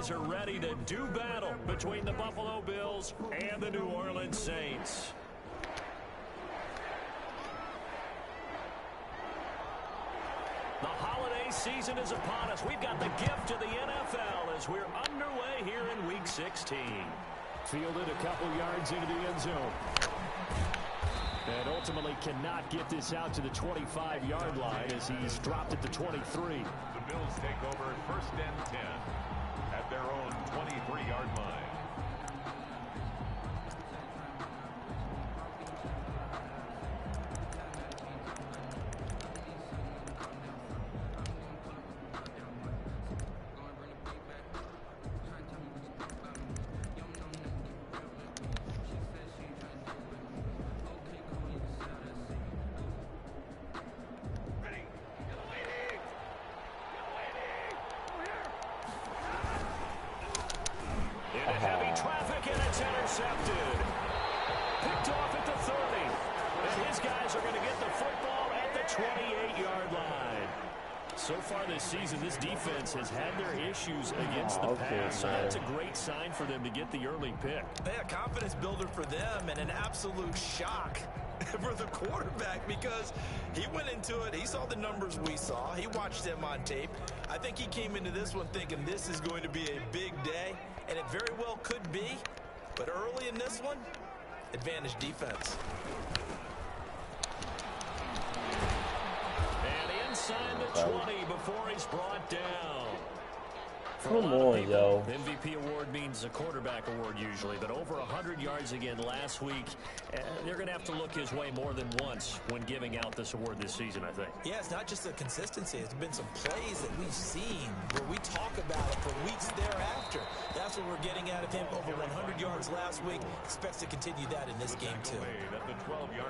guys are ready to do battle between the Buffalo Bills and the New Orleans Saints. The holiday season is upon us. We've got the gift of the NFL as we're underway here in Week 16. Fielded a couple yards into the end zone. And ultimately cannot get this out to the 25-yard line as he's dropped at the 23. The Bills take over 1st and 10 at their own 23-yard line. Intercepted. Picked off at the 30. And his guys are going to get the football at the 28-yard line. So far this season, this defense has had their issues against the pass. So that's a great sign for them to get the early pick. Yeah, confidence builder for them and an absolute shock for the quarterback because he went into it. He saw the numbers we saw. He watched them on tape. I think he came into this one thinking this is going to be a big day, and it very well could be. But early in this one, advantage defense. And inside the 20 before he's brought down. Come on, yo. MVP award means a quarterback award usually, but over 100 yards again last week. They're going to have to look his way more than once when giving out this award this season, I think. Yeah, it's not just the consistency. It's been some plays that we've seen where we talk about it for weeks thereafter. That's what we're getting out of him. Over 100 yards last week. Expects to continue that in this game, too.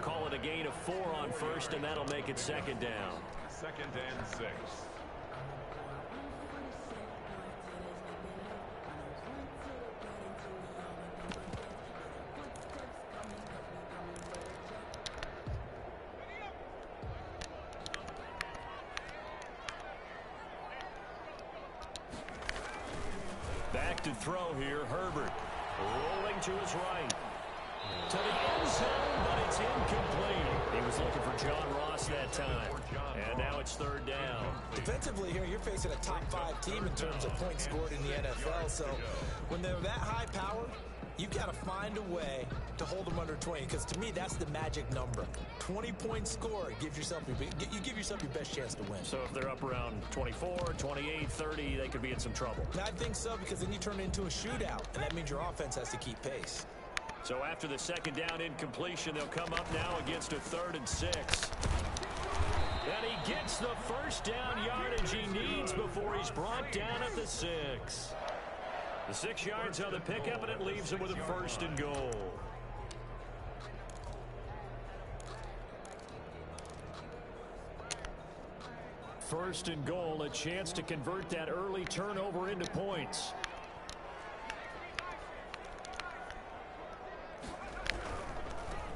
Call it a gain of 4 on first, and that'll make it 2nd down. 2nd and 6. Back to throw here, Herbert. Rolling to his right. To the end zone, but it's incomplete. He was looking for John Ross that time. And now it's 3rd down. Defensively here, you're facing a top 5 team in terms of points scored in the NFL. So when they're that high power, you got to find a way to hold them under 20, because to me, that's the magic number. 20 points scored, you give yourself your best chance to win. So if they're up around 24, 28, 30, they could be in some trouble. I think so, because then you turn it into a shootout, and that means your offense has to keep pace. So after the 2nd down incompletion, they'll come up now against a 3rd and 6. And he gets the 1st down yardage he needs before he's brought down at the 6. The 6 yards on the pickup, and it leaves him with a 1st and goal. First and goal, a chance to convert that early turnover into points.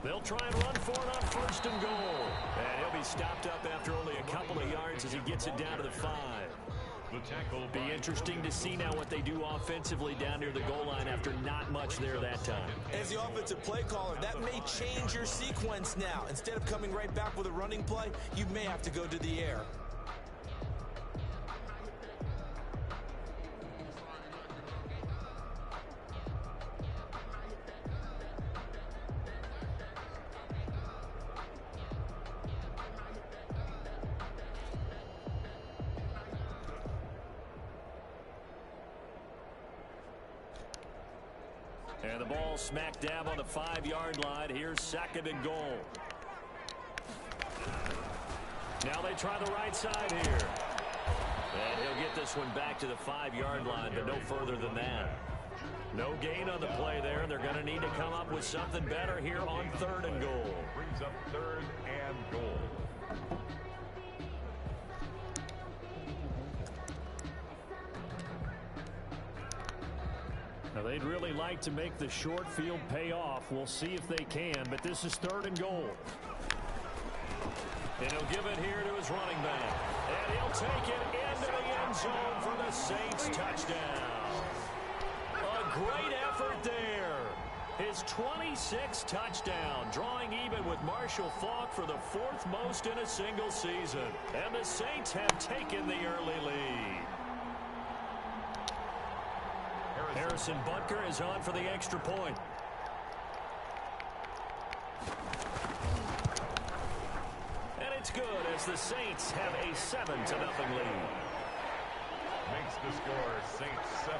They'll try and run for it on 1st and goal. And he'll be stopped up after only a couple of yards as he gets it down to the 5. Be interesting to see now what they do offensively down near the goal line after not much there that time. As the offensive play caller, that may change your sequence now. Instead of coming right back with a running play, you may have to go to the air. And the ball smack dab on the 5-yard line. Here's 2nd and goal. Now they try the right side here. And he'll get this one back to the 5-yard line, but no further than that. No gain on the play there, and they're going to need to come up with something better here on 3rd and goal. Brings up 3rd and goal. Now they'd really like to make the short field pay off. We'll see if they can, but this is 3rd and goal. And he'll give it here to his running back. And he'll take it into the end zone for the Saints touchdown. great effort there. His 26th touchdown, drawing even with Marshall Faulk for the 4th most in a single season. And the Saints have taken the early lead. Harrison Butker is on for the extra point. And it's good as the Saints have a 7-0 lead. Makes the score Saints 7,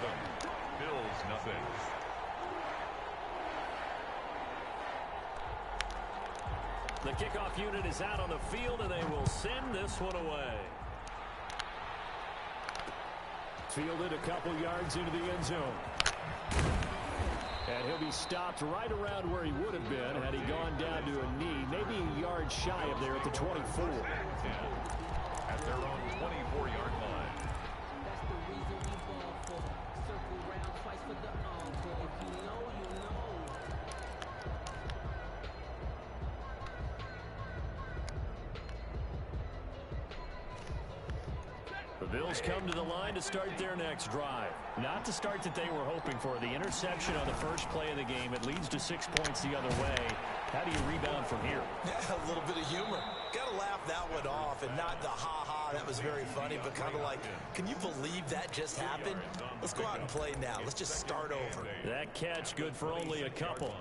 Bills nothing. The kickoff unit is out on the field, and they will send this one away. Fielded a couple yards into the end zone. And he'll be stopped right around where he would have been had he gone down to a knee, maybe a yard shy of there at the 24. At their own 24-yard line. That's the reason we ball for. Circle round twice for the encore. If you know, you know. The Bills come to the line to start their next drive. Not the start that they were hoping for. The interception on the first play of the game. It leads to 6 points the other way. How do you rebound from here? Yeah, a little bit of humor. Got to laugh that one off and not the ha-ha. That was very funny, but kind of like, can you believe that just happened? Let's go out and play now. Let's just start over. That catch good for only a couple.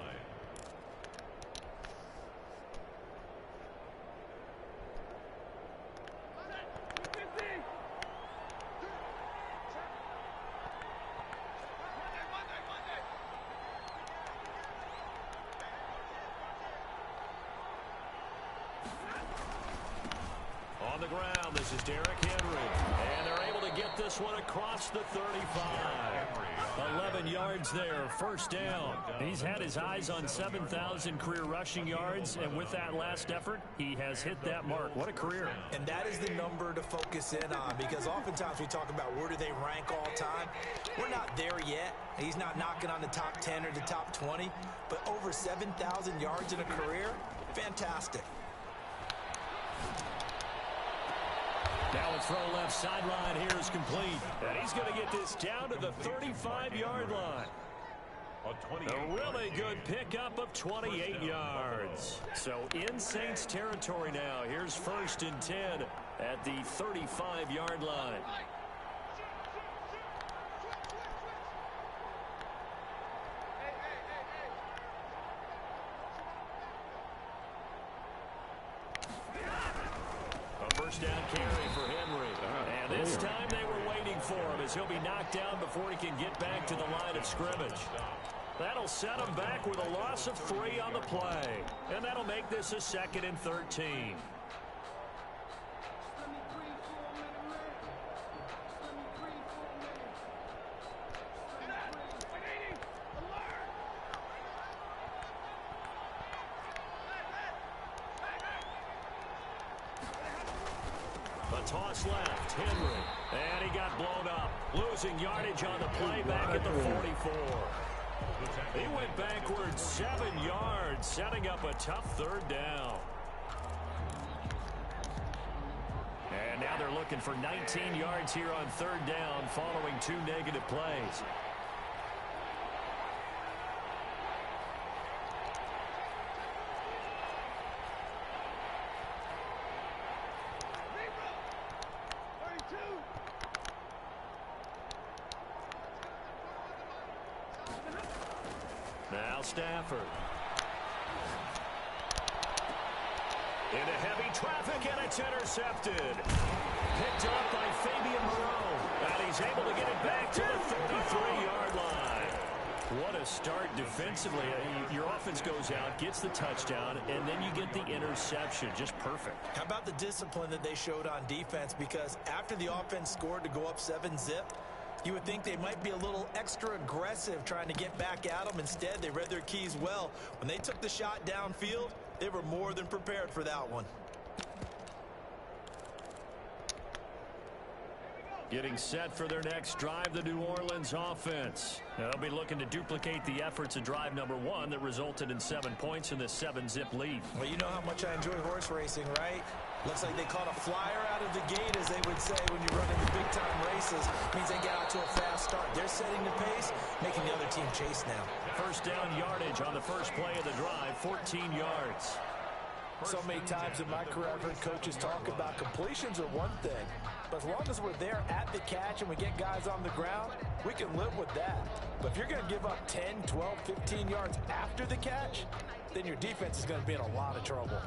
On the ground, this is Derrick Henry. And they're able to get this one across the 35. 11 yards there, first down. He's had his eyes on 7,000 career rushing yards, and with that last effort, he has hit that mark. What a career. And that is the number to focus in on, because oftentimes we talk about where do they rank all time. We're not there yet. He's not knocking on the top 10 or the top 20, but over 7,000 yards in a career, fantastic. Now a throw left sideline here is complete. And he's going to get this down to the 35-yard line. A really good pickup of 28 yards. So in Saints territory now. Here's 1st and 10 at the 35-yard line. First down carry for Henry. And this time they were waiting for him as he'll be knocked down before he can get back to the line of scrimmage. That'll set him back with a loss of 3 on the play. And that'll make this a 2nd and 13. Toss left, Henry, and he got blown up, losing yardage on the play back at the 44. He went backwards 7 yards, setting up a tough 3rd down. And now they're looking for 19 yards here on 3rd down following 2 negative plays. Now Stafford. Into heavy traffic, and it's intercepted. Picked up by Fabian Moreau. And he's able to get it back to the 33-yard line. What a start defensively. Your offense goes out, gets the touchdown, and then you get the interception. Just perfect. How about the discipline that they showed on defense? Because after the offense scored to go up 7-zip, you would think they might be a little extra aggressive trying to get back at them. Instead, they read their keys well. When they took the shot downfield, they were more than prepared for that one. Getting set for their next drive, the New Orleans offense. They'll be looking to duplicate the efforts of drive number 1 that resulted in 7 points in this 7-zip lead. Well, you know how much I enjoy horse racing, right? Looks like they caught a flyer out of the gate, as they would say when you're running the big-time races. Means they get out to a fast start. They're setting the pace, making the other team chase now. First down yardage on the first play of the drive, 14 yards. So many times in my career, I've heard coaches talk about completions are one thing, but as long as we're there at the catch and we get guys on the ground, we can live with that. But if you're going to give up 10, 12, 15 yards after the catch, then your defense is going to be in a lot of trouble.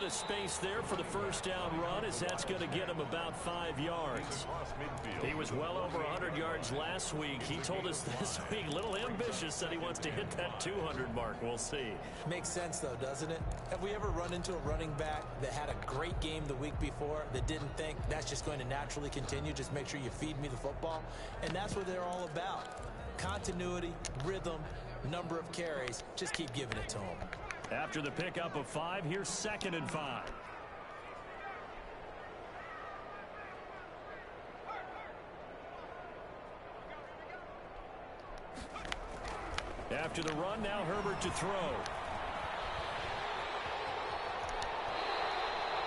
Space there for the first down run, as that's going to get him about 5 yards. He was well over 100 yards last week. He told us this week, a little ambitious, that he wants to hit that 200 mark. We'll see. Makes sense, though, doesn't it? Have we ever run into a running back that had a great game the week before that didn't think that's just going to naturally continue? Just make sure you feed me the football. And that's what they're all about. Continuity, rhythm, number of carries. Just keep giving it to them. After the pickup of 5, here's 2nd and 5. After the run, now Herbert to throw.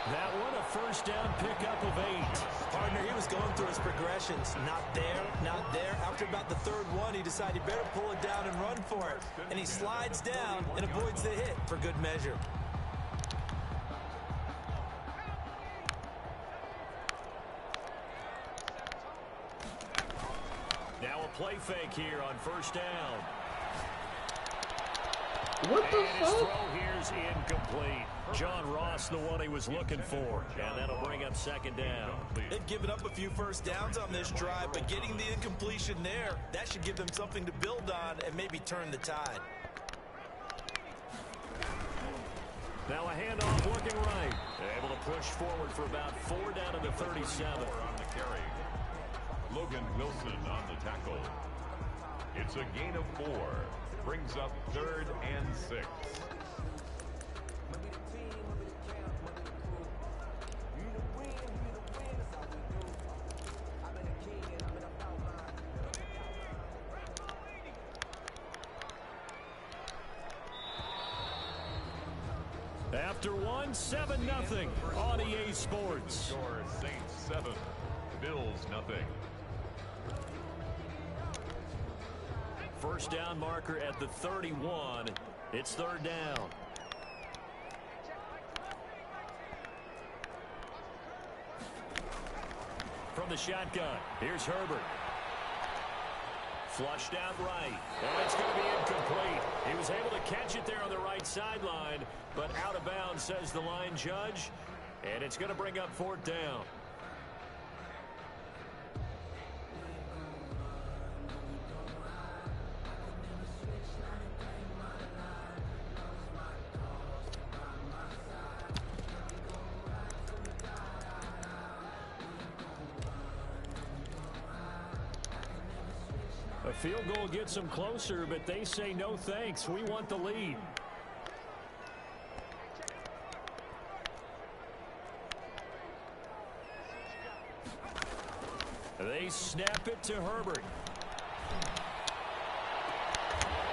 That one, a first down pickup of 8. Partner, he was going through his progressions. Not there, not there. After about the third one, he decided he better pull it down and run for it. And he slides down and avoids the hit for good measure. Now a play fake here on first down. What the And his fuck? throw here's incomplete. John Ross, the one he was looking for. And that'll bring up 2nd down. They've given up a few first downs on this drive, but getting the incompletion there, that should give them something to build on and maybe turn the tide. Now a handoff looking right. Able to push forward for about 4 down to the 37. On the carry. Logan Wilson on the tackle. It's a gain of 4. Brings up 3rd and 6. After 1, 7-0 on EA Sports. Score Saints 7, Bills nothing. First down marker at the 31. It's 3rd down. From the shotgun, here's Herbert. Flushed out right. And it's going to be incomplete. He was able to catch it there on the right sideline, but out of bounds, says the line judge. And it's going to bring up 4th down. A field goal gets them closer, but they say no thanks. We want the lead. They snap it to Herbert.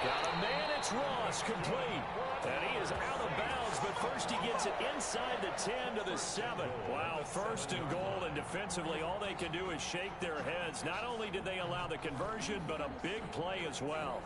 Got a man, it's Ross, complete. And he is out of bounds, but first he gets it inside the 10 to the 7. Wow, 1st and goal, and defensively all they can do is shake their heads. Not only did they allow the conversion, but a big play as well.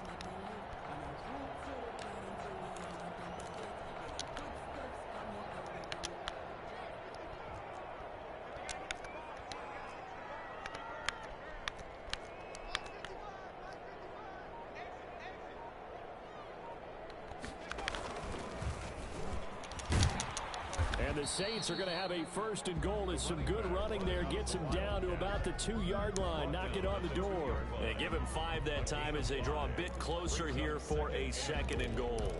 And the Saints are going to have a 1st and goal as some good running there gets him down to about the 2-yard line. Knock it on the door. And give him 5 that time as they draw a bit closer here for a 2nd and goal.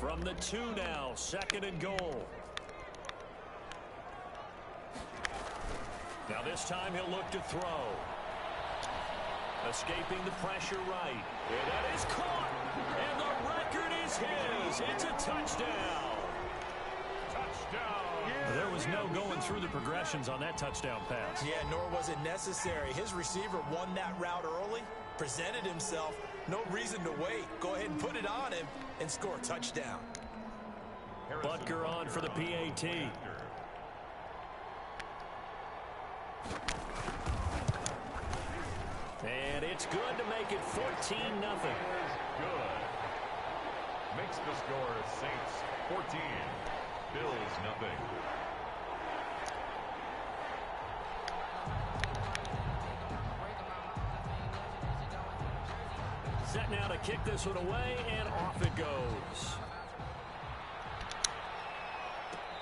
From the 2 now, 2nd and goal. Now this time he'll look to throw. Escaping the pressure right. And that is caught. And the record is his. It's a touchdown. Touchdown. There was no going through the progressions on that touchdown pass. Yeah, nor was it necessary. His receiver won that route early, presented himself. No reason to wait. Go ahead and put it on him and score a touchdown. Butker on for the PAT. And it's good to make it 14-0. Good. Makes the score Saints 14, Bills nothing. Set now to kick this one away, and off it goes.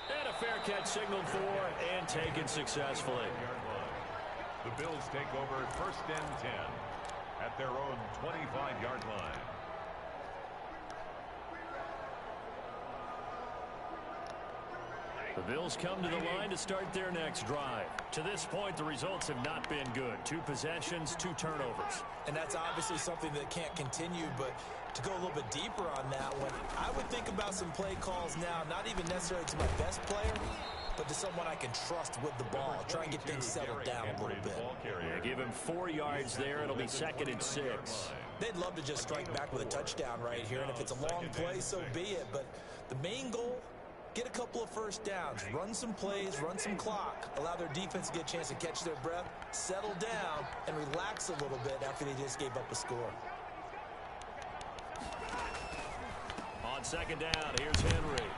And a fair catch signaled for and taken successfully. The Bills take over 1st and 10 at their own 25-yard line. The Bills come to the line to start their next drive. To this point, the results have not been good. 2 possessions, 2 turnovers. And that's obviously something that can't continue, but to go a little bit deeper on that one, I would think about some play calls now, not even necessarily to my best player, but to someone I can trust with the ball. Try and get things settled down a little bit. Yeah, give him 4 yards there. It'll be 2nd and 6. They'd love to just strike back with a touchdown right here, and if it's a long play, so be it. But the main goal, get a couple of first downs, run some plays, run some clock, allow their defense to get a chance to catch their breath, settle down, and relax a little bit after they just gave up a score. On 2nd down, here's Henry.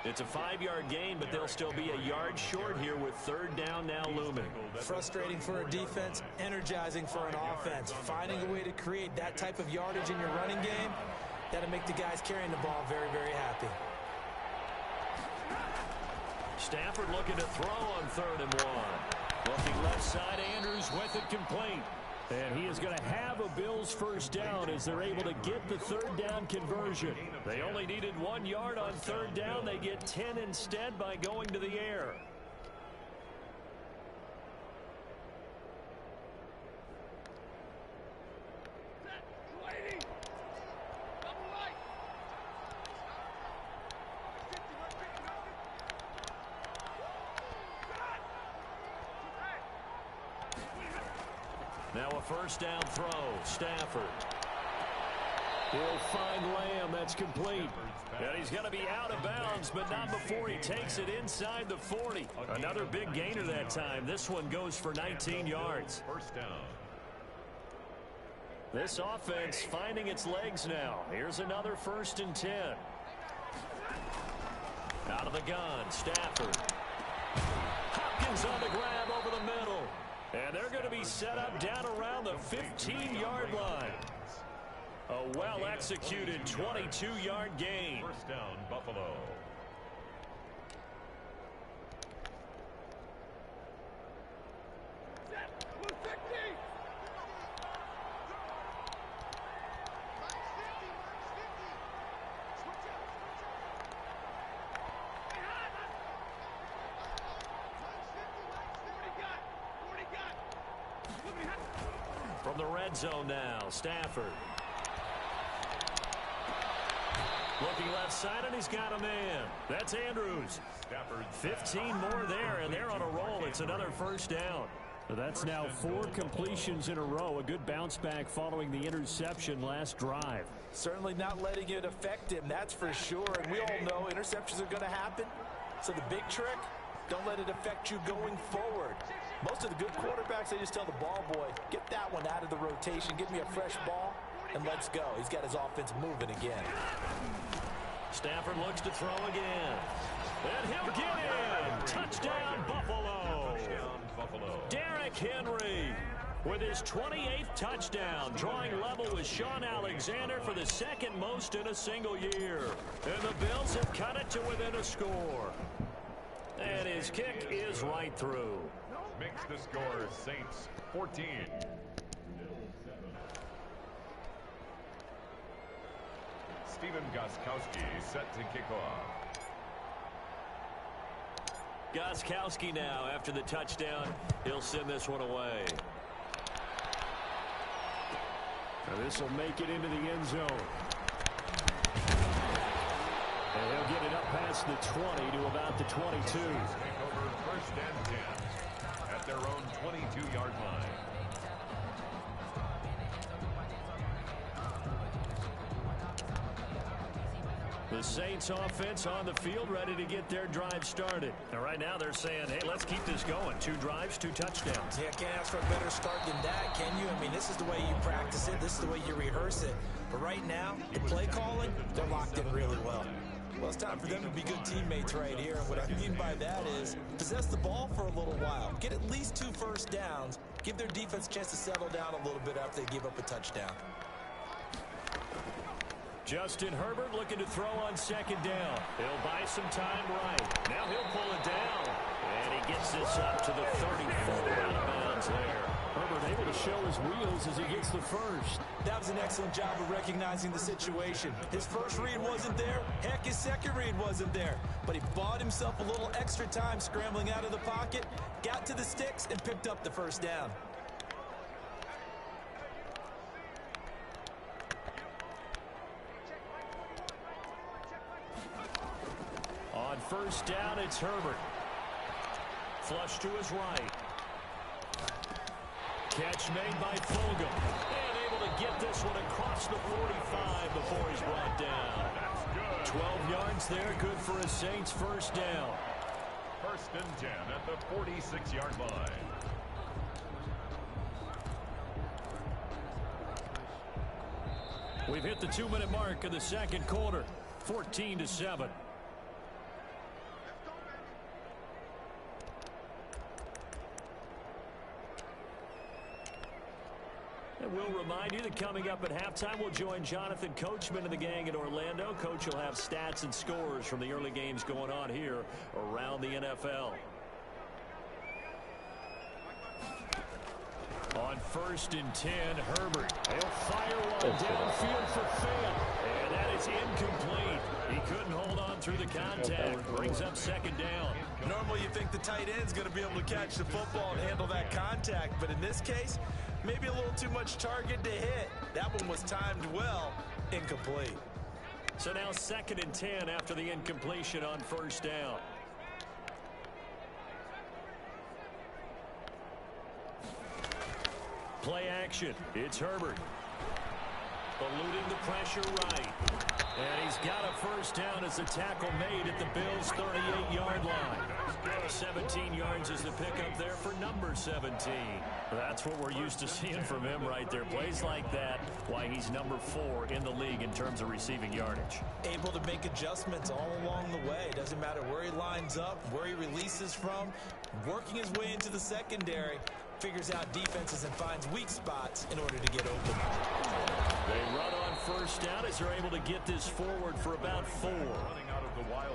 It's a 5-yard gain, but they'll still be a yard short here with 3rd down now looming. Frustrating for a defense, energizing for an offense. Finding a way to create that type of yardage in your running game, that'll make the guys carrying the ball very, very happy. Stafford looking to throw on 3rd and 1. Looking left side, Andrews with it complete. And he is going to have a Bills first down as they're able to get the 3rd down conversion. They only needed 1 yard on 3rd down. They get 10 instead by going to the air. Now a first down throw. Stafford. He'll find Lamb. That's complete. And he's going to be out of bounds, but not before he takes it inside the 40. Another big gainer that time. This one goes for 19 yards. First down. This offense finding its legs now. Here's another 1st and 10. Out of the gun. Stafford. Hopkins on the grab over the middle. And they're going to be set up down around the 15-yard line. A well-executed 22-yard gain. First down, Buffalo. From the red zone now, Stafford. Looking left side, and he's got a man. That's Andrews. 15 more there, and they're on a roll. It's another first down. That's now 4 completions in a row. A good bounce back following the interception last drive. Certainly not letting it affect him, that's for sure. And we all know interceptions are going to happen. So the big trick, don't let it affect you going forward. Most of the good quarterbacks, they just tell the ball boy, get that one out of the rotation, give me a fresh ball, and let's go. He's got his offense moving again. Stafford looks to throw again. And he'll get in. Touchdown, Buffalo. Derrick Henry with his 28th touchdown, drawing level with Sean Alexander for the 2nd most in a single year. And the Bills have cut it to within a score. And his kick is right through. Makes the score Saints 14. Stephen Gostkowski set to kick off. Gostkowski now, after the touchdown, he'll send this one away. Now this will make it into the end zone. And he'll get it up past the 20 to about the 22. Take over 1st and 10 at their own 22-yard line. The Saints offense on the field, ready to get their drive started. And right now they're saying, hey, let's keep this going. 2 drives, 2 touchdowns. Yeah, can't ask for a better start than that, can you? I mean, this is the way you practice it. This is the way you rehearse it. But right now, the play calling, they're locked in really well. Well, it's time for them to be good teammates right here. And what I mean by that is possess the ball for a little while. Get at least 2 first downs. Give their defense a chance to settle down a little bit after they give up a touchdown. Justin Herbert looking to throw on 2nd down. He'll buy some time right. Now he'll pull it down. And he gets this up to the 34 out of bounds there. Herbert able to show his wheels as he gets the first. That was an excellent job of recognizing the situation. His first read wasn't there. Heck, his second read wasn't there. But he bought himself a little extra time scrambling out of the pocket, got to the sticks, and picked up the first down. On 1st down, it's Herbert. Flush to his right. Catch made by Fulgham. And able to get this one across the 45 before he's brought down. 12 yards there, good for a Saints first down. 1st and 10 at the 46-yard line. We've hit the 2-minute mark of the 2nd quarter. 14-7. And we'll remind you that coming up at halftime, we'll join Jonathan Coachman and the gang in Orlando. Coach will have stats and scores from the early games going on here around the NFL. On 1st and 10, Herbert. He'll fire one downfield for Fant. And that is incomplete. He couldn't hold on through the contact. Brings up 2nd down. Normally you think the tight end's going to be able to catch the football and handle that contact. But in this case, maybe a little too much target to hit. That one was timed well. Incomplete. So now 2nd and 10 after the incompletion on 1st down. Play action. It's Herbert. Eluding the pressure right. And he's got a first down as the tackle made at the Bills' 38-yard line. 17 yards is the pickup there for number 17. That's what we're used to seeing from him right there. Plays like that, why he's number 4 in the league in terms of receiving yardage. Able to make adjustments all along the way. Doesn't matter where he lines up, where he releases from. Working his way into the secondary. Figures out defenses and finds weak spots in order to get open. They run on 1st down as they're able to get this forward for about 4.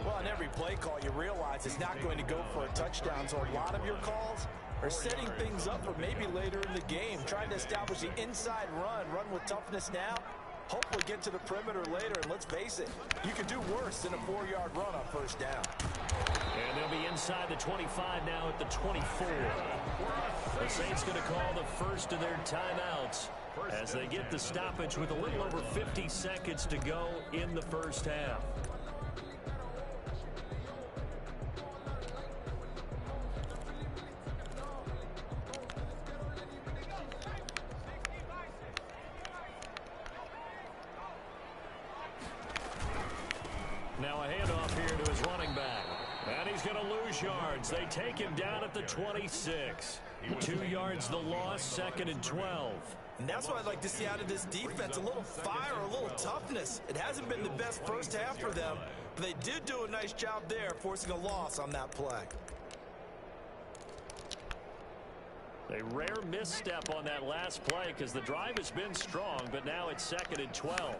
Well, on every play call, you realize it's not going to go for a touchdown, so a lot of your calls are setting things up for maybe later in the game, trying to establish the inside run with toughness now, hopefully get to the perimeter later, and let's face it, you can do worse than a 4-yard run on 1st down. And they'll be inside the 25 now at the 24. The Saints going to call the first of their timeouts as they get the stoppage with a little over 50 seconds to go in the first half. Now a handoff here to his running back. And he's going to lose yards. They take him down at the 26. 2 yards the loss, 2nd and 12. And that's what I'd like to see out of this defense. A little fire, a little toughness. It hasn't been the best first half for them, but they did do a nice job there, forcing a loss on that play. A rare misstep on that last play because the drive has been strong, but now it's 2nd and 12.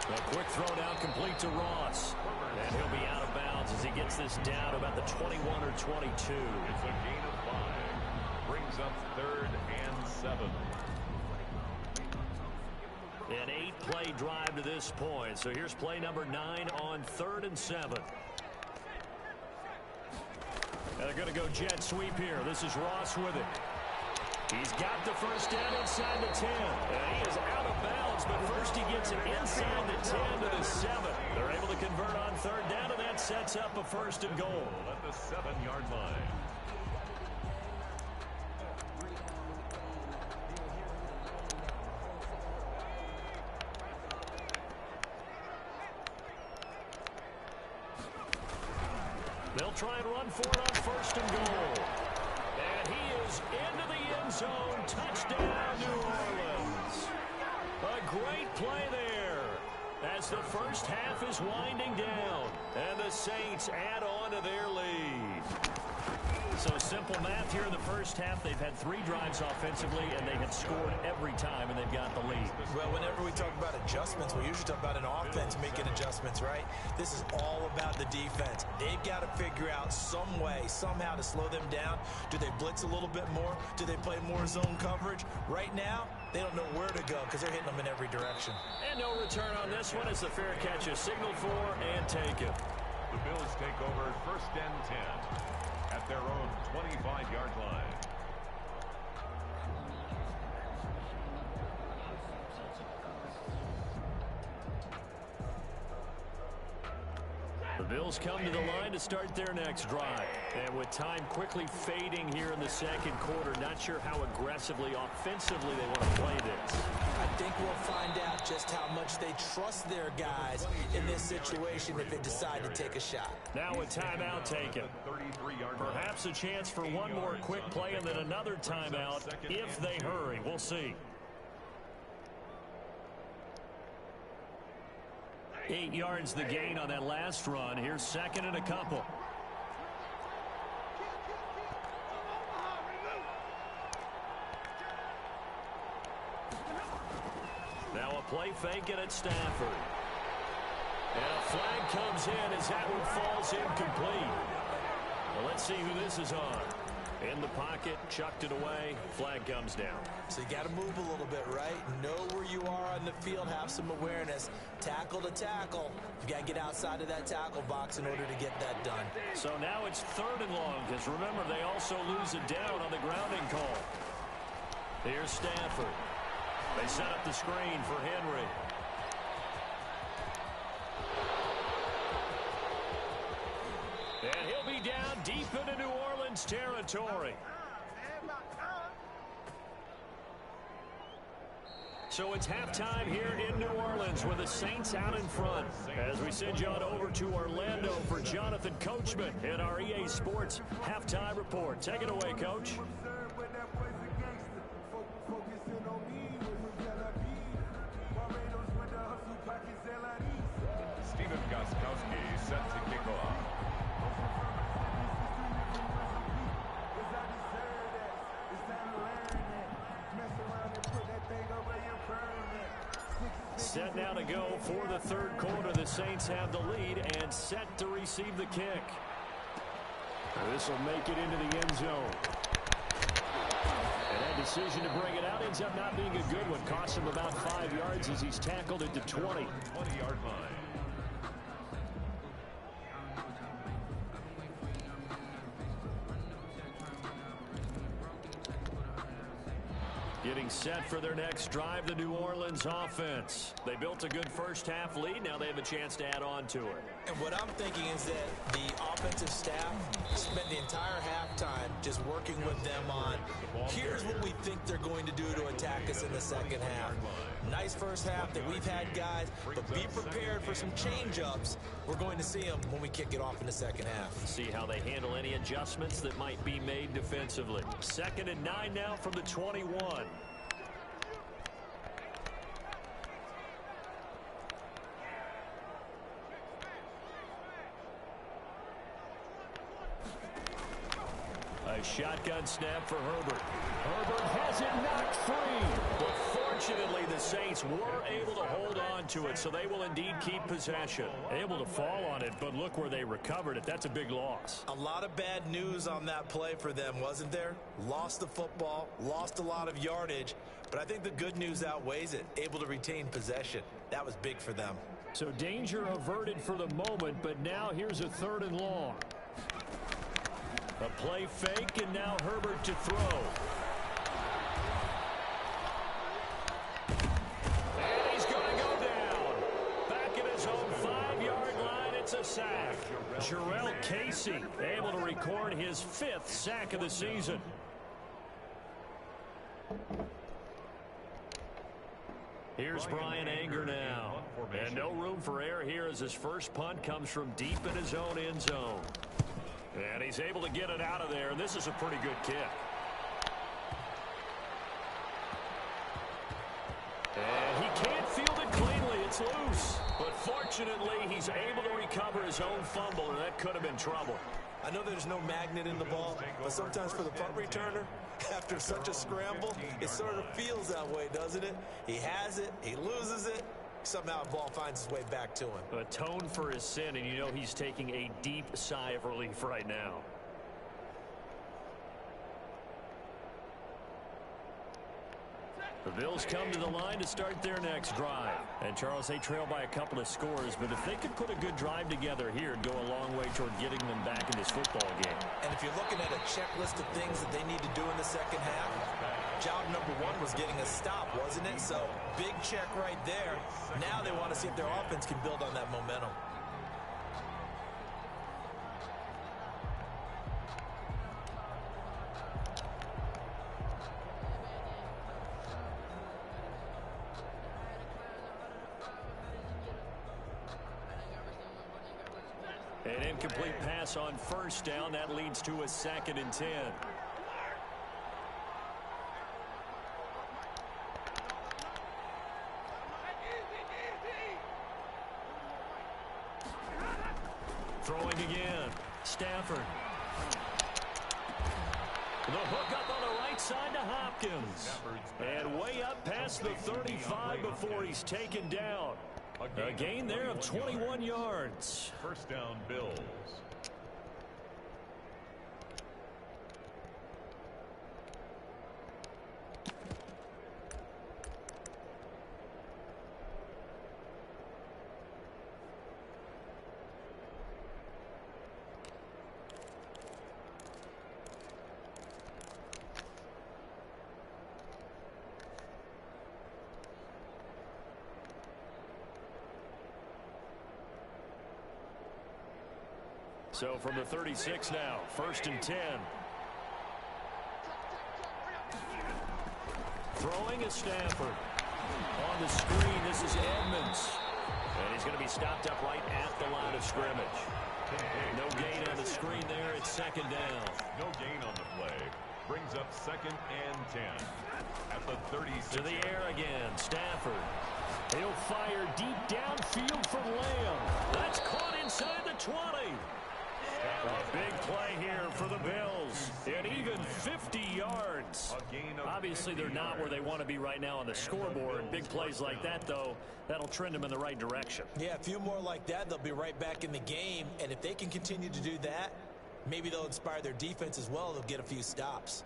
A quick throw down complete to Ross. And he'll be out of bounds as he gets this down about the 21 or 22. It's a gain of 5. Brings up 3rd and 7. An 8-play drive to this point. So here's play number 9 on 3rd and 7. They're going to go jet sweep here. This is Ross with it. He's got the first down inside the 10. And he is out of bounds, but first he gets it inside the 10 to the 7. They're able to convert on 3rd down, and that sets up a 1st and goal. At the 7-yard line. They'll try and run for it on 1st and goal. And he is into the end zone. Touchdown, New Orleans. A great play there as the first half is winding down. And the Saints add on to their lead. So simple math here in the first half. They've had 3 drives offensively, and they have scored every time, and they've got the lead. Well, whenever we talk about adjustments, we usually talk about an offense making adjustments, right? This is all about the defense. They've got to figure out some way, somehow to slow them down. Do they blitz a little bit more? Do they play more zone coverage? Right now, they don't know where to go because they're hitting them in every direction. And no return on this one as the fair catch is signaled for and taken. The Bills take over 1st and 10 at their own 25-yard line. The Bills come to the line to start their next drive. And with time quickly fading here in the 2nd quarter, not sure how aggressively, offensively they want to play this. I think we'll find out just how much they trust their guys in this situation if they decide to take a shot. Now a timeout taken. Perhaps a chance for one more quick play and then another timeout if they hurry. We'll see. 8 yards the gain on that last run. Here's 2nd and a couple. Now a play fake it at Stafford. And a flag comes in as that one falls incomplete. Well, let's see who this is on. In the pocket, chucked it away, flag comes down. So you got to move a little bit, right? Know where you are on the field, have some awareness. Tackle to tackle. You got to get outside of that tackle box in order to get that done. So now it's 3rd and long, because remember, they also lose it down on the grounding call. Here's Stafford. They set up the screen for Henry. And he'll be down deep into New Orleans territory. So it's halftime here in New Orleans with the Saints out in front. As we send you on over to Orlando for Jonathan Coachman in our EA Sports Halftime Report. Take it away, Coach. Stephen Gostkowski set to kick off. Set now to go for the 3rd quarter. The Saints have the lead and set to receive the kick. This will make it into the end zone. And that decision to bring it out ends up not being a good one. Costs him about 5 yards as he's tackled at the 20. 20-yard line. Getting set for their next drive, the New Orleans offense. They built a good first half lead. Now they have a chance to add on to it. And what I'm thinking is that the offensive staff spent the entire halftime just working with them on, here's what we think they're going to do to attack us in the 2nd half. Nice first half that we've had, guys, but be prepared for some change-ups. We're going to see them when we kick it off in the 2nd half. See how they handle any adjustments that might be made defensively. 2nd and 9 now from the 21. A shotgun snap for Herbert. Herbert has it knocked free. But fortunately, the Saints were able to hold on to it, so they will indeed keep possession. Able to fall on it, but look where they recovered it. That's a big loss. A lot of bad news on that play for them, wasn't there? Lost the football, lost a lot of yardage, but I think the good news outweighs it. Able to retain possession. That was big for them. So danger averted for the moment, but now here's a 3rd and long. A play fake, and now Herbert to throw. And he's going to go down. Back at his own 5-yard line, it's a sack. Jarrell Casey able to record his 5th sack of the season. Here's Brian Anger now. And no room for error here as his first punt comes from deep in his own end zone. And he's able to get it out of there, and this is a pretty good kick. And he can't field it cleanly. It's loose. But fortunately, he's able to recover his own fumble, or that could have been trouble. I know there's no magnet in the ball, but sometimes for the punt returner, after such a scramble, it sort of feels that way, doesn't it? He has it, he loses it, somehow the ball finds its way back to him. Atone for his sin, and you know he's taking a deep sigh of relief right now. The Bills come to the line to start their next drive. And, Charles, they trail by a couple of scores, but if they could put a good drive together here, it'd go a long way toward getting them back in this football game. And if you're looking at a checklist of things that they need to do in the second half, job number 1 was getting a stop, wasn't it? So, big check right there. Now they want to see if their offense can build on that momentum. An incomplete pass on first down. That leads to a 2nd and 10. Throwing again. Stafford. The hook up on the right side to Hopkins. And way up past the 35 before he's taken down. A gain there of 21 yards. First down, Bills. So from the 36 now, 1st and 10. Throwing is Stafford. On the screen, this is Edmonds. And he's going to be stopped up right at the line of scrimmage. No gain on the screen there. It's 2nd down. No gain on the play. Brings up 2nd and 10. At the 36. To the air again, Stafford. He'll fire deep downfield for Lamb. That's caught inside the 20. A big play here for the Bills. And even 50 yards. Obviously, they're not where they want to be right now on the scoreboard. Big plays like that, though, that'll trend them in the right direction. Yeah, a few more like that, they'll be right back in the game. And if they can continue to do that, maybe they'll inspire their defense as well. They'll get a few stops.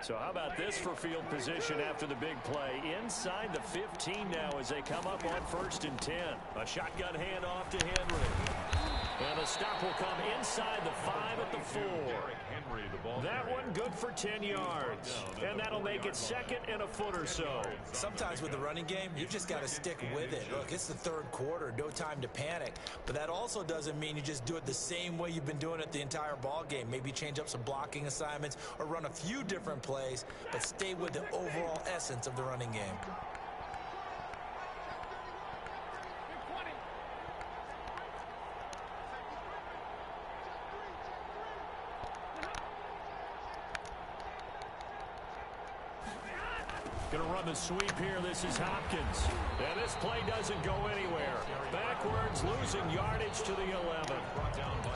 So how about this for field position after the big play? Inside the 15 now as they come up on 1st and 10. A shotgun handoff to Henry. And the stop will come inside the 5 at the 4. That one good for 10 yards. And that'll make it 2nd and a foot or so. Sometimes with the running game, you just got to stick with it. Look, it's the 3rd quarter. No time to panic. But that also doesn't mean you just do it the same way you've been doing it the entire ball game. Maybe change up some blocking assignments or run a few different plays, but stay with the overall essence of the running game. Going to run the sweep here. This is Hopkins. And this play doesn't go anywhere. Backwards, losing yardage to the 11.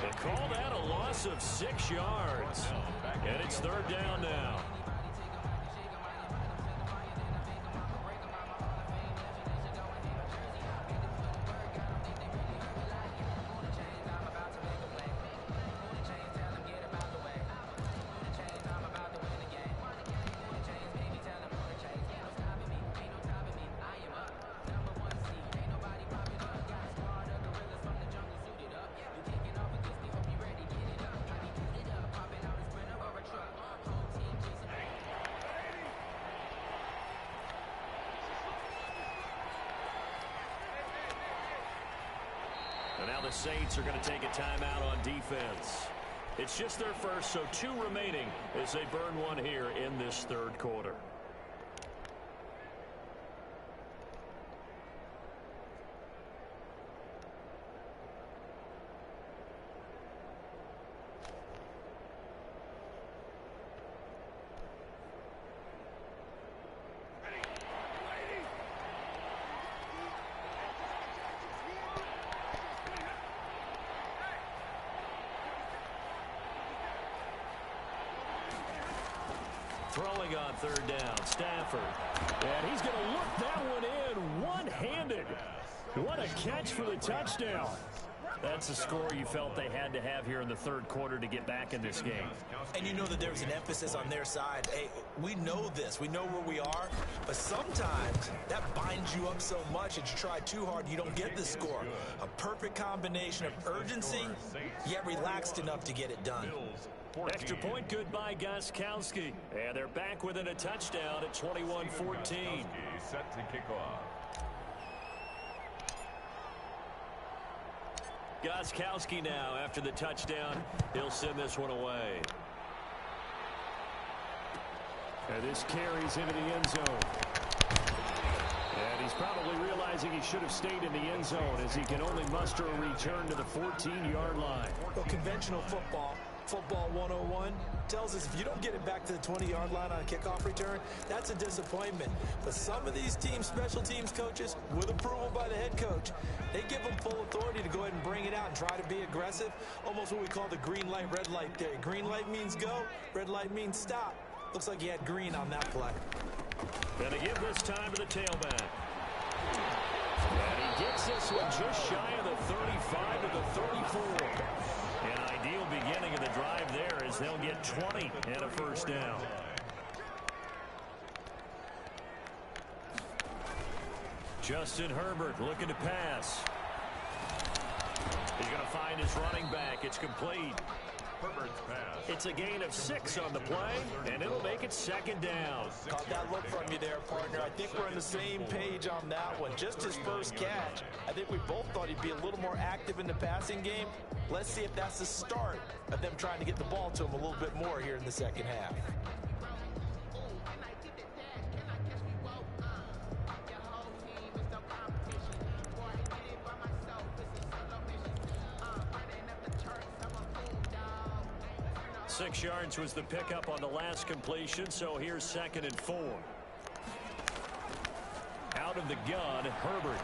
They call that a loss of 6 yards. And it's 3rd down now. And now the Saints are going to take a timeout on defense. It's just their first, so 2 remaining as they burn one here in this 3rd quarter. Throwing on 3rd down, Stafford. And he's going to look that one in one-handed. What a catch for the touchdown. That's the score you felt they had to have here in the 3rd quarter to get back in this game. And you know that there was an emphasis on their side. Hey, we know this. We know where we are. But sometimes that binds you up so much that you try too hard, you don't get the score. A perfect combination of urgency, yet relaxed enough to get it done. Extra point good by Gostkowski. And they're back within a touchdown at 21-14. Set to kick off. Gostkowski now after the touchdown. He'll send this one away. And this carries into the end zone. And he's probably realizing he should have stayed in the end zone as he can only muster a return to the 14-yard line. Well, conventional football 101 tells us if you don't get it back to the 20-yard line on a kickoff return, that's a disappointment. But some of these teams, special teams coaches, with approval by the head coach, they give them full authority to go ahead and bring it out and try to be aggressive. Almost what we call the green light, red light theory. Green light means go, red light means stop. Looks like he had green on that play. Gonna give this time to the tailback. And he gets this one just shy of the 35 to the 34. An ideal beginning of the drive there as they'll get 20 and a 1st down. Justin Herbert looking to pass. He's going to find his running back. It's complete. Herbert's pass. It's a gain of 6 on the play, and it'll make it 2nd down. Caught that look from you there, partner. I think we're on the same page on that one. Just his first catch. I think we both thought he'd be a little more active in the passing game. Let's see if that's the start of them trying to get the ball to him a little bit more here in the 2nd half. Six yards was the pickup on the last completion, so here's 2nd and 4. Out of the gun, Herbert.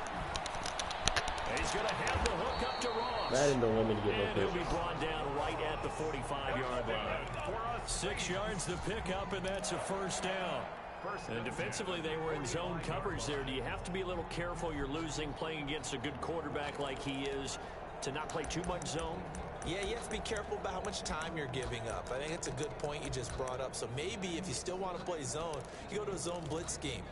And he's going to have the hook up to Ross. Madden don't want me to get no And he'll pitch. be brought down right at the 45-yard line. 6 yards the pickup, and that's a 1st down. And defensively, they were in zone coverage there. Do you have to be a little careful you're losing playing against a good quarterback like he is to not play too much zone? Yeah, you have to be careful about how much time you're giving up. I think it's a good point you just brought up. So maybe if you still want to play zone, you go to a zone blitz scheme.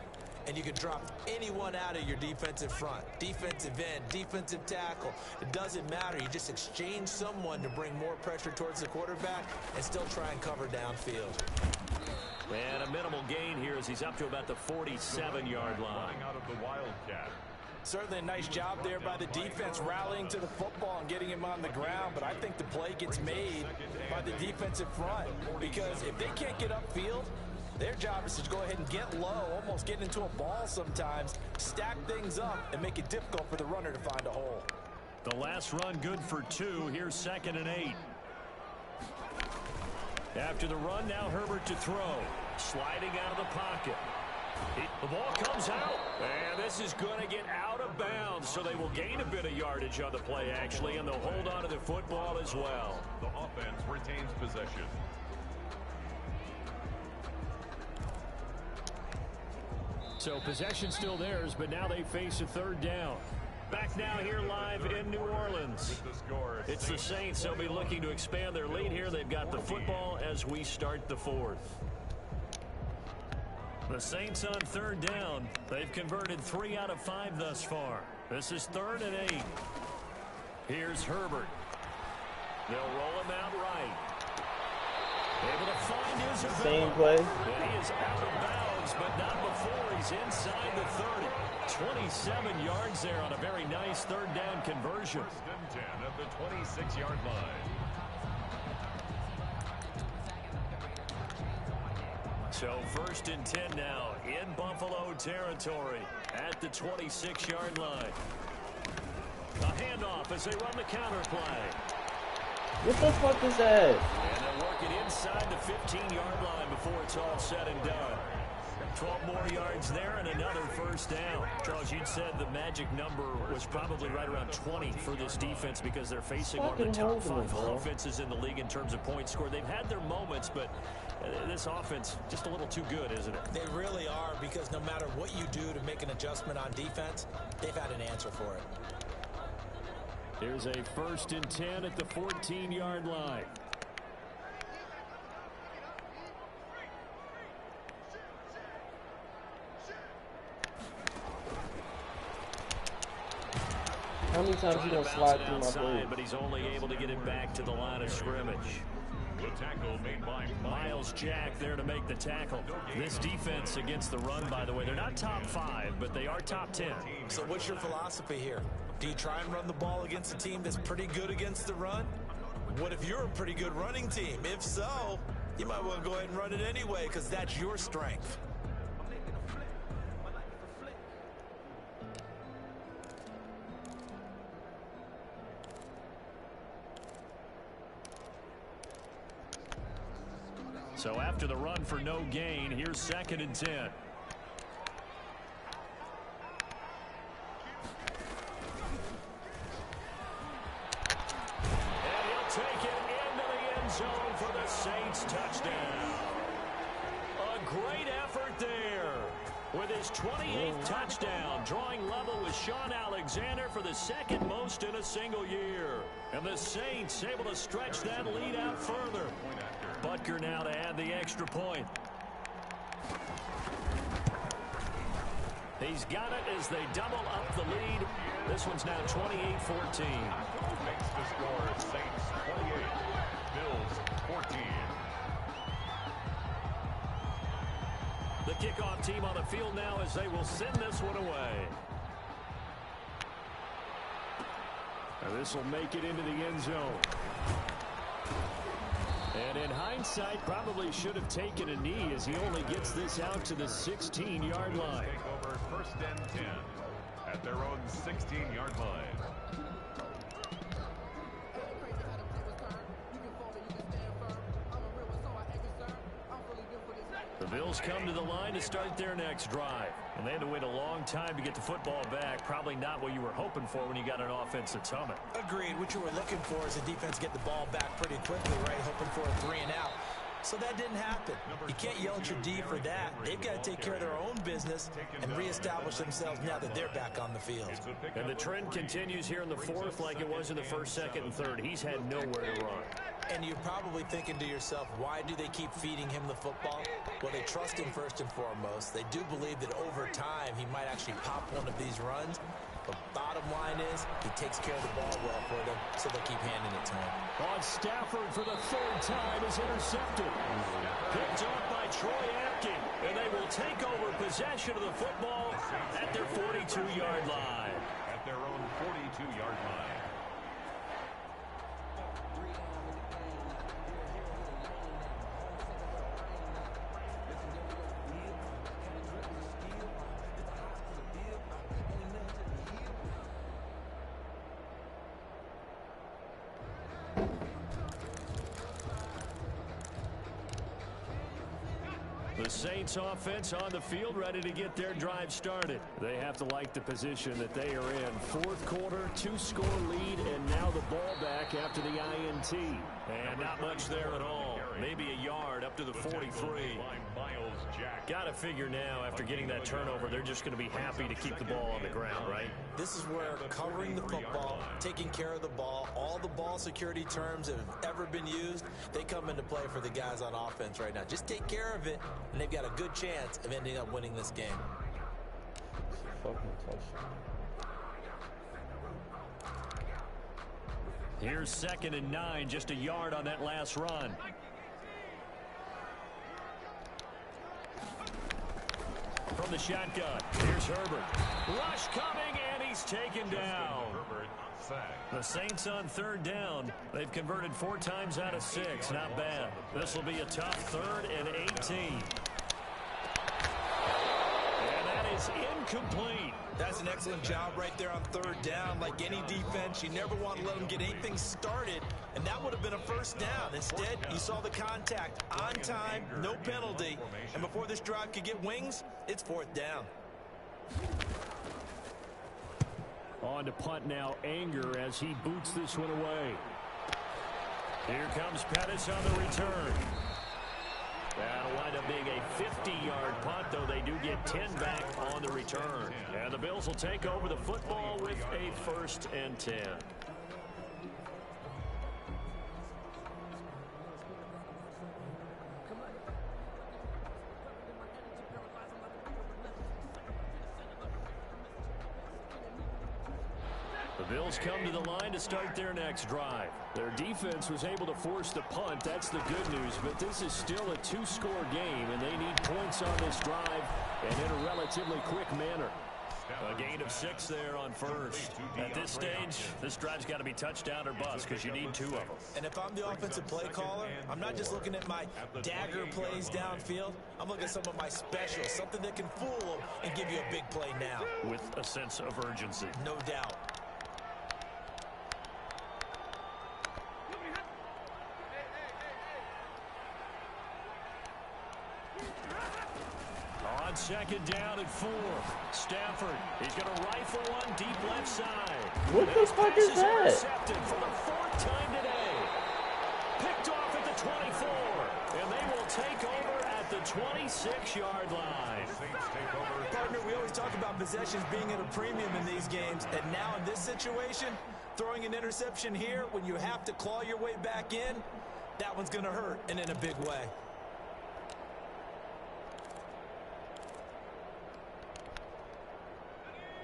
And you can drop anyone out of your defensive front. Defensive end, defensive tackle. It doesn't matter. You just exchange someone to bring more pressure towards the quarterback and still try and cover downfield. And a minimal gain here as he's up to about the 47-yard line. Out of the Wildcat. Certainly a nice job there by the defense rallying to the football and getting him on the ground, but I think the play gets made by the defensive front because if they can't get upfield, their job is to go ahead and get low, almost get into a ball sometimes, stack things up, and make it difficult for the runner to find a hole. The last run good for 2. Here's 2nd and 8. After the run, now Herbert to throw. Sliding out of the pocket. The ball comes out, and this is going to get out of bounds, so they will gain a bit of yardage on the play, actually, and they'll hold on to the football as well. The offense retains possession. So possession still theirs, but now they face a third down. Back now here live in New Orleans. It's the Saints. They'll be looking to expand their lead here. They've got the football as we start the fourth. The Saints on third down. They've converted 3 out of 5 thus far. This is 3rd and 8. Here's Herbert. They'll roll him out right. Able to find Isabella. Same play. And he is out of bounds, but not before he's inside the 30. 27 yards there on a very nice third down conversion. 1st and 10 at the 26-yard line. So 1st and 10 now in Buffalo territory at the 26-yard line. A handoff as they run the counter play. What the fuck is that? And they'll work it inside the 15-yard line before it's all said and done. 12 more yards there and another 1st down. Charles, you'd said the magic number was probably right around 20 for this defense because they're facing one of the top 5 offenses in the league in terms of points scored. They've had their moments, but this offense just a little too good, isn't it? They really are, because no matter what you do to make an adjustment on defense, they've had an answer for it. Here's a 1st and 10 at the 14-yard line. How many times are you going to slide through my play? But he's only able to get it back to the line of scrimmage. The tackle made by Miles Jack there to make the tackle. This defense against the run, by the way, they're not top 5, but they are top 10. So what's your philosophy here? Do you try and run the ball against a team that's pretty good against the run? What if you're a pretty good running team? If so, you might want to go ahead and run it anyway, because that's your strength. So after the run for no gain, here's 2nd and 10. And he'll take it into the end zone for the Saints touchdown. A great effort there with his 28th touchdown, drawing level with Sean Alexander for the 2nd most in a single year. And the Saints able to stretch that lead out further. Butker now to add the extra point. He's got it as they double up the lead. This one's now 28-14. Makes the score Saints 28, Bills 14. The kickoff team on the field now as they will send this one away. And this will make it into the end zone. And in hindsight, probably should have taken a knee as he only gets this out to the 16-yard line. Take over 1st and 10 at their own 16-yard line. The Bills come to the line to start their next drive. And they had to wait a long time to get the football back. Probably not what you were hoping for when you got an offense that's humming. Agreed. What you were looking for is the defense get the ball back pretty quickly, right? Hoping for a 3 and out. So that didn't happen. You can't yell at your D for that. They've got to take care of their own business and reestablish themselves now that they're back on the field. And the trend continues here in the 4th like it was in the 1st, 2nd, and 3rd. He's had nowhere to run. And you're probably thinking to yourself, why do they keep feeding him the football? Well, they trust him first and foremost. They do believe that over time he might actually pop one of these runs. But bottom line is, he takes care of the ball well for them, so they'll keep handing it to him. On Stafford for the 3rd time is intercepted. Picked up by Troy Apken, and they will take over possession of the football at their 42-yard line. At their own 42-yard line. The Saints offense on the field, ready to get their drive started. They have to like the position that they are in. Fourth quarter, 2-score lead, and now the ball back after the INT. And not much there at all. Maybe a yard up to the 43. Got to figure now, after getting that turnover, they're just going to be happy to keep the ball on the ground, right? This is where covering the football, taking care of the ball, all the ball security terms that have ever been used, they come into play for the guys on offense right now. Just take care of it, and they've got a good chance of ending up winning this game. Fucking touchdown. Here's 2nd and 9, just a yard on that last run. From the shotgun, here's Herbert. Rush coming, and he's taken down. The Saints on 3rd down. They've converted 4 times out of 6. Not bad. This will be a tough 3rd and 18. And that is incomplete. That's an excellent job right there on 3rd down. Like any defense, you never want to let them get anything started, and that would have been a 1st down. Instead, you saw the contact on time, no penalty, and before this drive could get wings, it's 4th down. On to punt now, Anger, as he boots this one away. Here comes Pettis on the return. That'll wind up being a 50-yard punt, though they do get 10 back on the return. And the Bills will take over the football with a 1st and 10. The Bills come to the line to start their next drive. Their defense was able to force the punt. That's the good news, but this is still a 2-score game, and they need points on this drive and in a relatively quick manner. A gain of 6 there on 1st. At this stage, this drive's got to be touchdown or bust because you need 2 of them. And if I'm the offensive play caller, I'm not just looking at my dagger plays downfield. I'm looking at some of my specials, something that can fool them and give you a big play now. With a sense of urgency. No doubt. On 2nd down and 4. Stafford, he's going to rifle one deep left side. What the fuck is that? Intercepted for the 4th time today. Picked off at the 24. And they will take over at the 26-yard line. Partner, we always talk about possessions being at a premium in these games. And now in this situation, throwing an interception here when you have to claw your way back in, that one's going to hurt, and in a big way.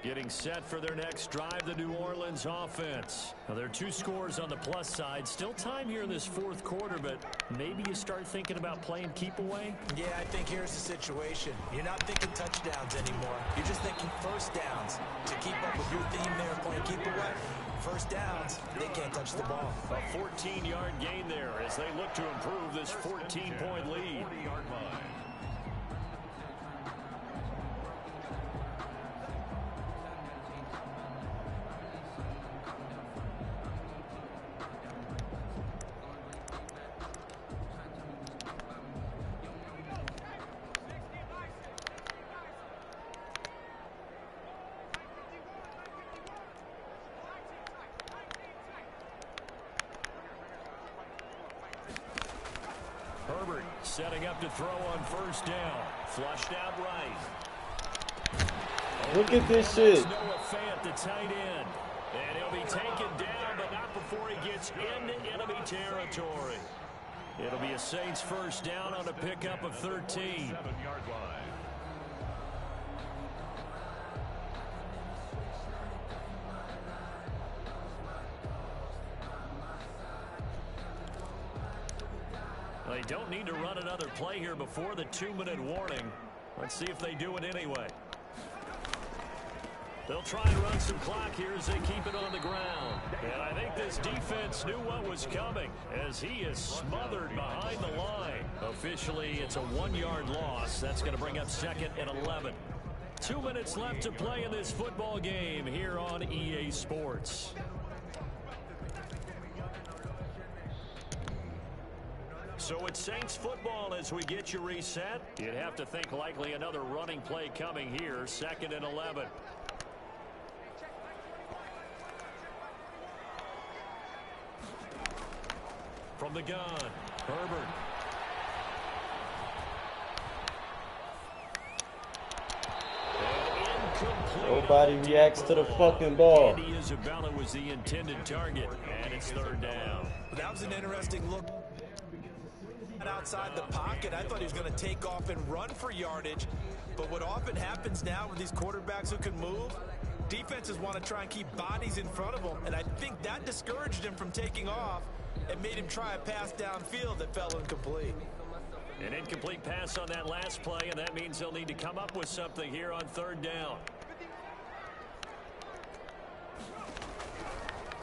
Getting set for their next drive, the New Orleans offense. Now, there are 2 scores on the plus side. Still time here in this 4th quarter, but maybe you start thinking about playing keep away? Yeah, I think here's the situation. You're not thinking touchdowns anymore. You're just thinking 1st downs. To keep up with your theme there, playing keep away, 1st downs, they can't touch the ball. A 14-yard gain there as they look to improve this 14-point lead. Herbert setting up to throw on 1st down. Flushed out right. Look at this shit. Noah Fant, the tight end. And he'll be taken down, but not before he gets into enemy territory. It'll be a Saints 1st down on a pickup of 13. They don't need to run another play here before the 2-minute warning. Let's see if they do it anyway. They'll try and run some clock here as they keep it on the ground. And I think this defense knew what was coming as he is smothered behind the line. Officially, it's a 1-yard loss. That's going to bring up 2nd and 11. 2 minutes left to play in this football game here on EA Sports. So it's Saints football as we get you reset. You'd have to think likely another running play coming here. 2nd and 11. From the gun, Herbert. Nobody reacts to the fucking ball. Andy Isabella was the intended target, and it's 3rd down. That was an interesting look outside the pocket. I thought he was going to take off and run for yardage. But what often happens now with these quarterbacks who can move, defenses want to try and keep bodies in front of them. And I think that discouraged him from taking off and made him try a pass downfield that fell incomplete. An incomplete pass on that last play, and that means they'll need to come up with something here on 3rd down.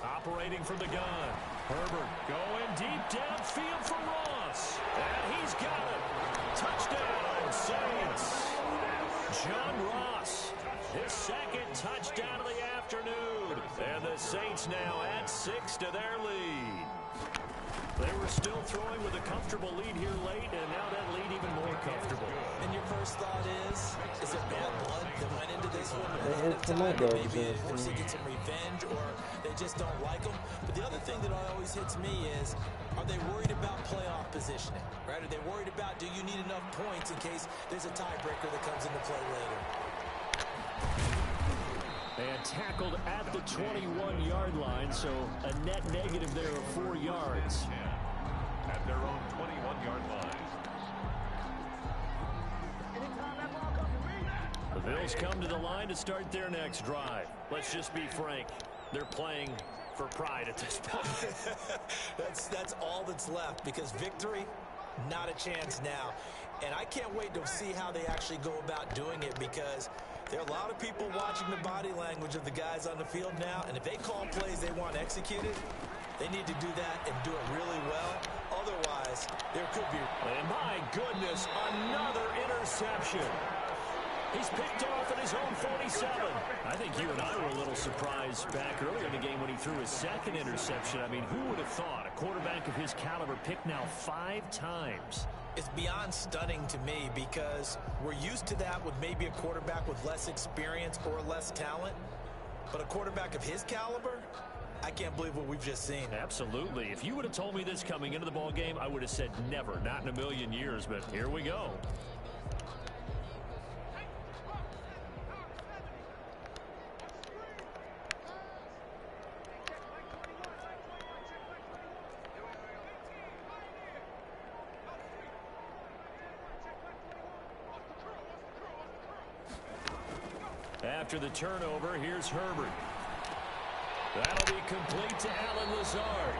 Operating from the gun. Herbert going deep downfield for Ross. And he's got it. Touchdown, Saints. John Ross, his 2nd touchdown of the afternoon. And the Saints now add 6 to their lead. They were still throwing with a comfortable lead here late, and now that lead even more comfortable. And your first thought is it bad blood that went into this one? Maybe forced to get some revenge, or they just don't like them. But the other thing that always hits me is, are they worried about playoff positioning? Right? Are they worried about, do you need enough points in case there's a tiebreaker that comes into play later? And tackled at the 21-yard line, so a net negative there of 4 yards. At their own 21-yard line. The Bills come to the line to start their next drive. Let's just be frank. They're playing for pride at this point. That's all that's left, because victory, not a chance now. And I can't wait to see how they actually go about doing it, because there are a lot of people watching the body language of the guys on the field now, and if they call plays they want executed, they need to do that and do it really well. Otherwise, there could be... And my goodness, another interception. He's picked off at his own 47. I think you and I were a little surprised back earlier in the game when he threw his 2nd interception. I mean, who would have thought a quarterback of his caliber picked now 5 times? It's beyond stunning to me, because we're used to that with maybe a quarterback with less experience or less talent. But a quarterback of his caliber, I can't believe what we've just seen. Absolutely. If you would have told me this coming into the ball game, I would have said never, not in a million years. But here we go. After the turnover, here's Herbert. That'll be complete to Allen Lazard.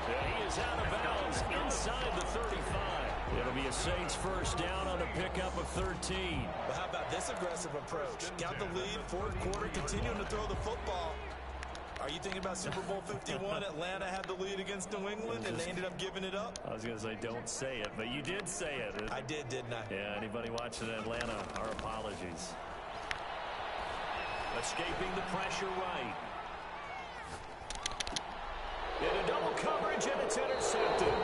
And he is out of bounds inside the 35. It'll be a Saints first down on a pickup of 13. But how about this aggressive approach? Got the lead, 4th quarter, continuing to throw the football. Are you thinking about Super Bowl 51? Atlanta had the lead against New England, and they ended up giving it up? I was going to say, don't say it, but you did say it. I did, didn't I? Yeah, anybody watching Atlanta, our apologies. Escaping the pressure right. Into double coverage, and it's intercepted.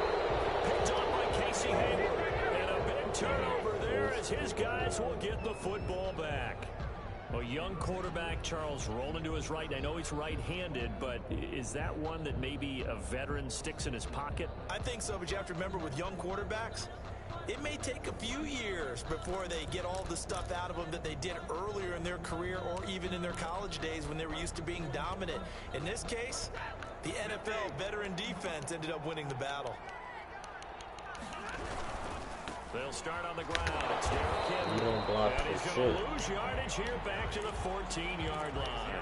Picked on by Casey Hayward. And a big turnover there as his guys will get the football back. A young quarterback, Charles, rolling to his right. I know he's right-handed, but is that one that maybe a veteran sticks in his pocket? I think so, but you have to remember, with young quarterbacks, it may take a few years before they get all the stuff out of them that they did earlier in their career or even in their college days when they were used to being dominant. In this case, the NFL veteran defense ended up winning the battle. They'll start on the ground. It's Derrick Henry. You don't block and he's for going shit. to lose yardage here back to the 14-yard line.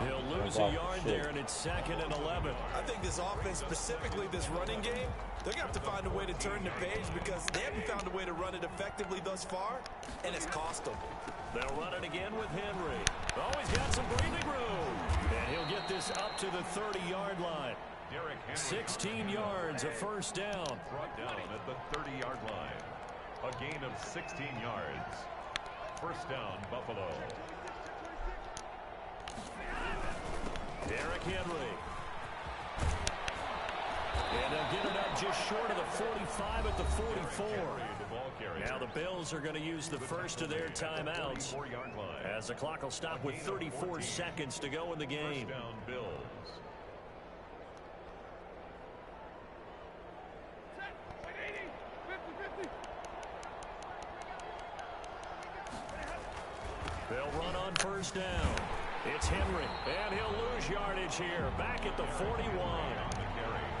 He'll lose a yard there, and it's 2nd and 11. I think this offense, specifically this running game, they're going to have to find a way to turn the page, because they haven't found a way to run it effectively thus far, and it's cost them. They'll run it again with Henry. Oh, he's got some breathing room. And he'll get this up to the 30-yard line. 16 yards, a first down. Brought down at the 30-yard line. A gain of 16 yards. First down, Buffalo. Derrick Henry. And they'll get it up just short of the 45 at the 44. Now the Bills are going to use the first of their timeouts as the clock will stop with 34 seconds to go in the game. First down, Bills. They'll run on first down. It's Henry, and he'll lose yardage here, back at the 41.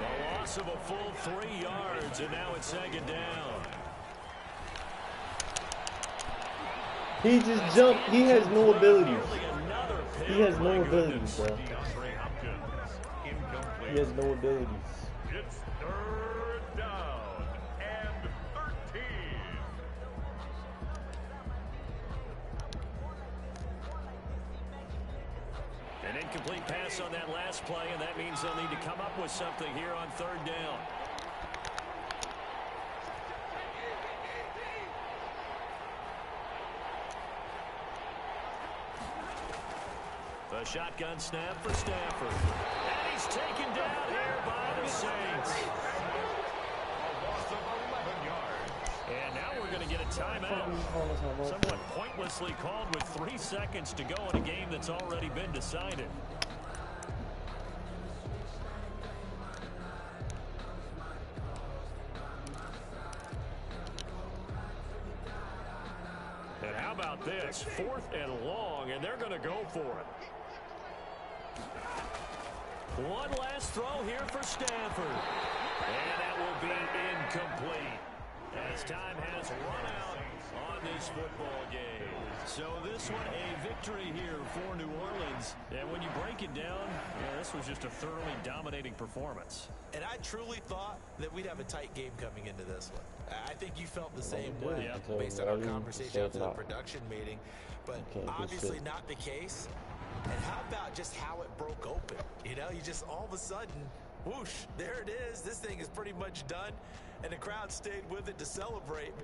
A loss of a full 3 yards, and now it's second down. He just jumped. He has no abilities. He has no abilities, bro. He has no abilities. It's third down and 13. An incomplete pass on that last play, and that means they'll need to come up with something here on third down. The shotgun snap for Stafford. And he's taken down here by the Saints. A loss of 11 yards. And now we're going to get a timeout. Somewhat pointlessly called with 3 seconds to go in a game that's already been decided. And how about this? 4th and long, and they're going to go for it. One last throw here for Stafford. And that will be incomplete as time has run out on this football game. So this one a victory here for New Orleans. And when you break it down, this was just a thoroughly dominating performance. And I truly thought that we'd have a tight game coming into this one. I think you felt the same way based on our conversation after the production meeting. But obviously not the case. And how about just how it broke open? You know, you just all of a sudden, whoosh, there it is. This thing is pretty much done. And the crowd stayed with it to celebrate.